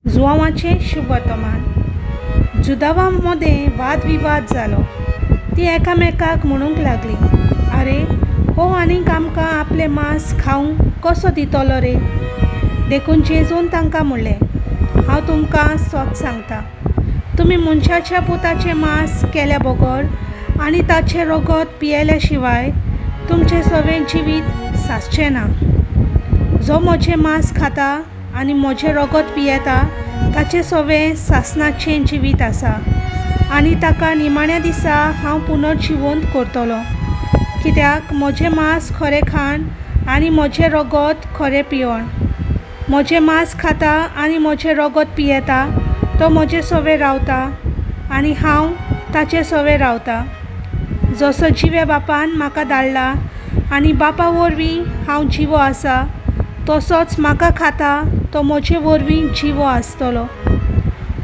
जुआवांचे शुभ वर्तमान। जुदावांमध्ये वादविवाद जालो। ती एकामेकाक म्हणूंक लागली, आरे हो आनीक आमकां आपले मांस खावंक कसो दितलो रे। देखून जेजून तांकां म्हणलें, हांव तुमकां सत सांगता, तुमी मनशाच्या पुताचें मांस केल्या बगर आनी ताचें रगत पियेल्या शिवाय तुमचें सवें जिवीत सासचें ना। जो म्हजें मांस खाता आनी म्हजें रगत पियेता ताचें सवें सासणाचें जिवीत आसा, आनी ताका निमाण्या दिसा हांव पुनर्जिवंत करतलो। कित्याक म्हजें मांस खरें खाण आनी म्हजें रगत खरें पियण। म्हजें मांस खाता आनी म्हजें रगत पियेता तो म्हजें सवें रावता आनी हांव ताचे सवें रावता। जसो जिवे बापान म्हाका धाडला आनी बापा वरवीं हांव जिवो आसा, तसोच म्हाका खाता तो म्हजे वरवीं जिवो आसतलो।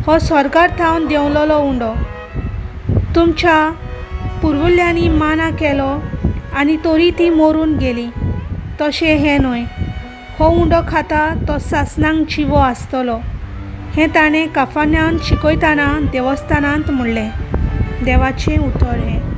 हो स्वर्गार थावन देंवलोलो उंडो तुमच्या पुर्वुल्यांनी माना केलो आनी तोरी ती मरून गेली, तशें हें न्हय। हो उंडो खाता तो सासणांक जिवो आसतलो। हें ताणें काफार्नाउमांत शिकयतना देवस्थानांत म्हणलें। देवाचें उतर हें।